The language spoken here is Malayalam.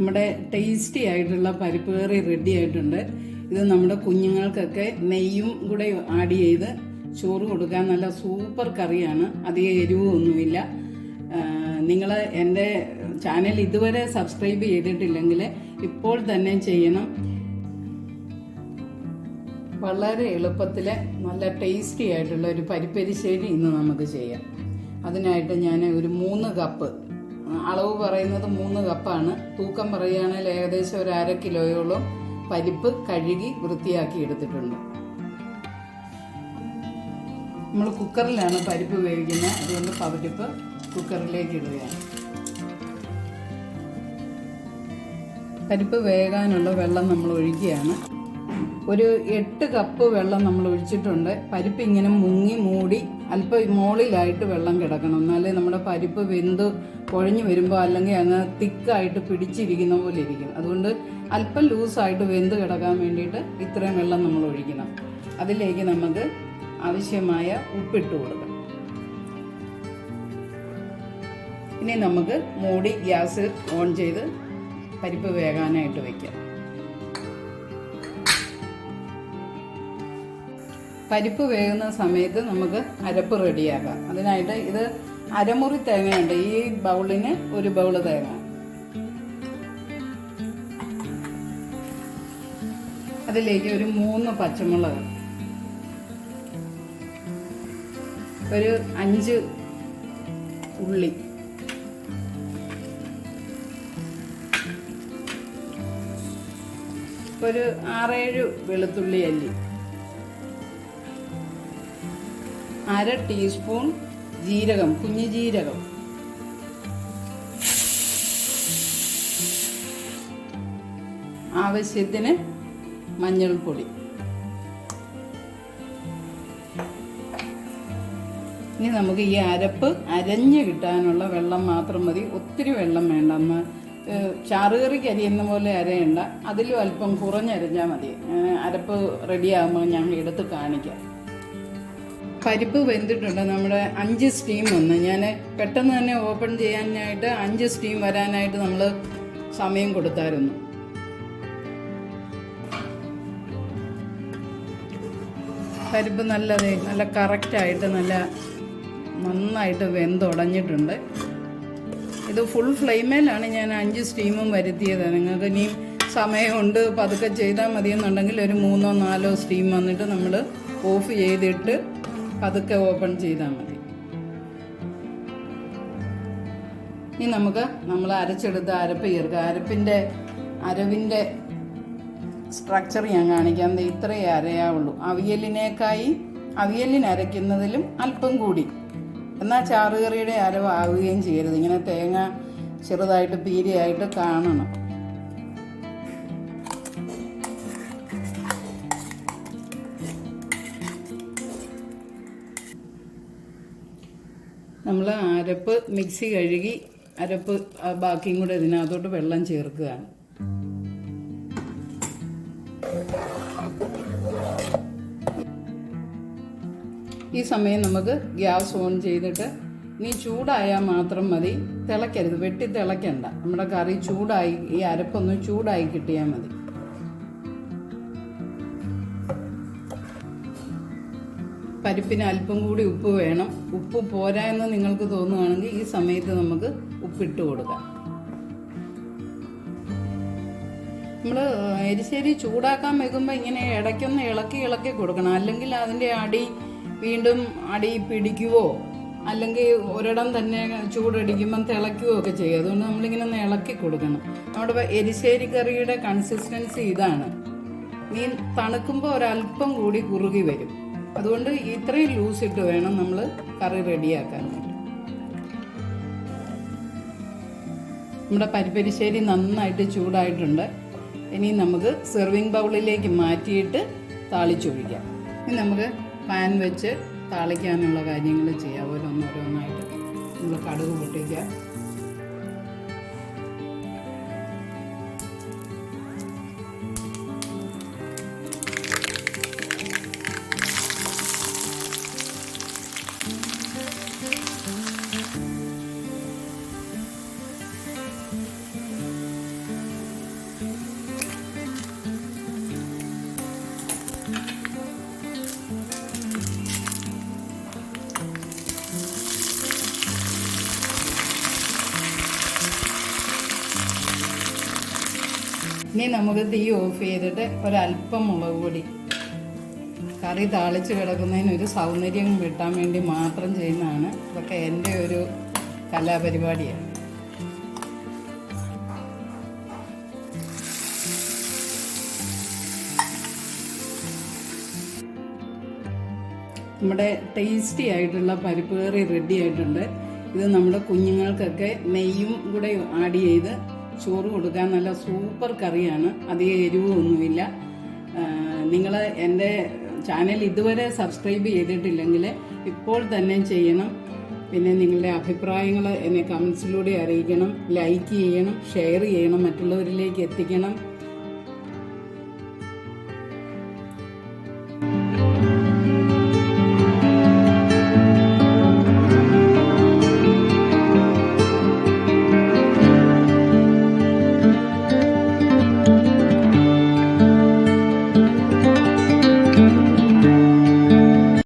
നമ്മുടെ ടേസ്റ്റി ആയിട്ടുള്ള പരിപ്പ് കറി റെഡി ആയിട്ടുണ്ട്. ഇത് നമ്മുടെ കുഞ്ഞുങ്ങൾക്കൊക്കെ നെയ്യും കൂടെ ആഡ് ചെയ്ത് ചോറ് കൊടുക്കാൻ നല്ല സൂപ്പർ കറിയാണ്. അധികം എരിവൊന്നുമില്ല. നിങ്ങൾ എൻ്റെ ചാനൽ ഇതുവരെ സബ്സ്ക്രൈബ് ചെയ്തിട്ടില്ലെങ്കിൽ ഇപ്പോൾ തന്നെ ചെയ്യണം. വളരെ എളുപ്പത്തിൽ നല്ല ടേസ്റ്റി ആയിട്ടുള്ള ഒരു പരിപ്പെരിശ്ശേരി ഇന്ന് നമുക്ക് ചെയ്യാം. അതിനായിട്ട് ഞാൻ ഒരു 3 കപ്പ്, അളവ് പറയുന്നത് 3 കപ്പാണ്. തൂക്കം പറയുകയാണെങ്കിൽ ഏകദേശം ഒരു 1/2 കിലോയോളം പരിപ്പ് കഴുകി വൃത്തിയാക്കി എടുത്തിട്ടുണ്ട്. നമ്മൾ കുക്കറിലാണ് പരിപ്പ് വേവിക്കുന്നത്. അതുകൊണ്ട് പരിപ്പ് കുക്കറിലേക്ക് ഇടുകയാണ്. പരിപ്പ് വേകാനുള്ള വെള്ളം നമ്മൾ ഒഴിക്കുകയാണ്. ഒരു 8 കപ്പ് വെള്ളം നമ്മൾ ഒഴിച്ചിട്ടുണ്ട്. പരിപ്പ് ഇങ്ങനെ മുങ്ങി മൂടി അല്പം മുകളിലായിട്ട് വെള്ളം കിടക്കണം. എന്നാലേ നമ്മുടെ പരിപ്പ് വെന്ത് കുഴഞ്ഞു വരുമ്പോൾ അല്ലെങ്കിൽ അങ്ങ് തിക്കായിട്ട് പിടിച്ചിരിക്കുന്ന പോലെ ഇരിക്കും. അതുകൊണ്ട് അല്പം ലൂസായിട്ട് വെന്ത് കിടക്കാൻ വേണ്ടിയിട്ട് ഇത്രയും വെള്ളം നമ്മൾ ഒഴിക്കണം. അതിലേക്ക് നമുക്ക് ആവശ്യമായ ഉപ്പിട്ട് കൊടുക്കണം. ഇനി നമുക്ക് മൂടി ഗ്യാസ് ഓൺ ചെയ്ത് പരിപ്പ് വേകാനായിട്ട് വയ്ക്കാം. പരിപ്പ് വേകുന്ന സമയത്ത് നമുക്ക് അരപ്പ് റെഡിയാക്കാം. അതിനായിട്ട് ഇത് അരമുറി തേങ്ങയുണ്ട്. ഈ ബൗളിന് ഒരു ബൗള് തേങ്ങ. അതിലേക്ക് ഒരു 3 പച്ചമുളക്, ഒരു 5 ഉള്ളി, ഒരു 6-7 വെളുത്തുള്ളി അല്ലി, 1/2 ടീസ്പൂൺ ജീരകം, കുഞ്ഞു ജീരകം, ആവശ്യത്തിന് മഞ്ഞൾപ്പൊടി. ഇനി നമുക്ക് ഈ അരപ്പ് അരഞ്ഞ് കിട്ടാനുള്ള വെള്ളം മാത്രം മതി. ഒത്തിരി വെള്ളം വേണ്ട. ചാറുകറിക്ക് അരിയുന്ന പോലെ അരയണ്ട. അതിലും അല്പം കുറഞ്ഞരഞ്ഞാൽ മതി. അരപ്പ് റെഡിയാകുമ്പോൾ ഞാൻ എടുത്ത് കാണിക്കാം. പരിപ്പ് വെന്തിട്ടുണ്ട്. നമ്മുടെ 5 സ്റ്റീം വന്ന് ഞാൻ പെട്ടെന്ന് തന്നെ ഓപ്പൺ ചെയ്യാനായിട്ട് 5 സ്റ്റീം വരാനായിട്ട് നമ്മൾ സമയം കൊടുത്തായിരുന്നു. പരിപ്പ് നല്ല കറക്റ്റായിട്ട് നന്നായിട്ട് വെന്തുടഞ്ഞിട്ടുണ്ട്. ഇത് ഫുൾ ഫ്ലെയിമേലാണ് ഞാൻ 5 സ്റ്റീമും വരുത്തിയത്. നിങ്ങൾക്ക് ഇനിയും സമയമുണ്ട് പതുക്കെ ചെയ്താൽ മതിയെന്നുണ്ടെങ്കിൽ ഒരു 3-4 സ്റ്റീം വന്നിട്ട് നമ്മൾ ഓഫ് ചെയ്തിട്ട് പതുക്കെ ഓപ്പൺ ചെയ്താൽ മതി. ഇനി നമ്മൾ അരച്ചെടുത്ത അരപ്പ് ചേർക്കുക. അരവിൻ്റെ സ്ട്രക്ചർ ഞാൻ കാണിക്കാം. ഇത്രയേ അരയാവുള്ളൂ. അവിയലിന് അരയ്ക്കുന്നതിലും അല്പം കൂടി. എന്നാൽ ചാറുകറിയുടെ അരവാകുകയും ചെയ്യരുത്. ഇങ്ങനെ തേങ്ങ ചെറുതായിട്ട് പീരിയായിട്ട് കാണണം. നമ്മൾ അരപ്പ് മിക്സി കഴുകി അരപ്പ് ബാക്കിയും കൂടെ ഇതിനകത്തോട്ട് വെള്ളം ചേർക്കുകയാണ്. ഈ സമയം നമുക്ക് ഗ്യാസ് ഓൺ ചെയ്തിട്ട് ഇനി ചൂടായാൽ മാത്രം മതി. തിളയ്ക്കരുത്, വെട്ടി തിളയ്ക്കണ്ട. നമ്മുടെ കറി ചൂടായി, ഈ അരപ്പൊന്ന് ചൂടായി കിട്ടിയാൽ മതി. പരിപ്പിന് അല്പം കൂടി ഉപ്പ് വേണം. ഉപ്പ് പോരാ എന്ന് നിങ്ങൾക്ക് തോന്നുകയാണെങ്കിൽ ഈ സമയത്ത് നമുക്ക് ഉപ്പിട്ട് കൊടുക്കാം. നമ്മൾ എരിശ്ശേരി ചൂടാക്കാൻ വെക്കുമ്പോൾ ഇങ്ങനെ ഇടയ്ക്കൊന്ന് ഇളക്കി കൊടുക്കണം. അല്ലെങ്കിൽ അതിൻ്റെ വീണ്ടും അടി പിടിക്കുവോ അല്ലെങ്കിൽ ഒരിടം തന്നെ ചൂടടിക്കുമ്പം തിളയ്ക്കുകയോ ഒക്കെ ചെയ്യും. അതുകൊണ്ട് നമ്മളിങ്ങനെ ഒന്ന് ഇളക്കി കൊടുക്കണം. നമ്മുടെ എരിശ്ശേരി കറിയുടെ കൺസിസ്റ്റൻസി ഇതാണ്. മീൻ തണുക്കുമ്പോൾ ഒരല്പം കൂടി കുറുകി വരും. അതുകൊണ്ട് ഇത്രയും ലൂസിട്ട് വേണം നമ്മൾ കറി റെഡിയാക്കാൻ വേണ്ടി. നമ്മുടെ പരിപ്പെരിശ്ശേരി നന്നായിട്ട് ചൂടായിട്ടുണ്ട്. ഇനി നമുക്ക് സെർവിങ് ബൗളിലേക്ക് മാറ്റിയിട്ട് താളിച്ചൊഴിക്കാം. ഇനി നമുക്ക് പാൻ വെച്ച് താളിക്കാനുള്ള കാര്യങ്ങൾ ചെയ്യാം. ഓരോന്നായിട്ട് നമ്മൾ കടുക് പൊട്ടിക്കുക. ഇനി നമുക്ക് തീ ഓഫ് ചെയ്തിട്ട് ഒരല്പം മുളക് പൊടി, കറി താളിച്ച് കിടക്കുന്നതിന് ഒരു സൗന്ദര്യം കിട്ടാൻ വേണ്ടി മാത്രം ചെയ്യുന്നതാണ്. ഇതൊക്കെ എൻ്റെ ഒരു കലാപരിപാടിയാണ്. നമ്മുടെ ടേസ്റ്റി ആയിട്ടുള്ള പരിപ്പ് കറി റെഡി ആയിട്ടുണ്ട്. ഇത് നമ്മുടെ കുഞ്ഞുങ്ങൾക്കൊക്കെ നെയ്യും കൂടെ ആഡ് ചെയ്ത് ചോറ് കൊടുക്കാൻ നല്ല സൂപ്പർ കറിയാണ്. അധികം എരിവൊന്നുമില്ല. നിങ്ങൾ എൻ്റെ ചാനൽ ഇതുവരെ സബ്സ്ക്രൈബ് ചെയ്തിട്ടില്ലെങ്കിൽ ഇപ്പോൾ തന്നെ ചെയ്യണം. പിന്നെ നിങ്ങളുടെ അഭിപ്രായങ്ങൾ എന്നെ കമൻസിലൂടെ അറിയിക്കണം. ലൈക്ക് ചെയ്യണം, ഷെയർ ചെയ്യണം, മറ്റുള്ളവരിലേക്ക് എത്തിക്കണം.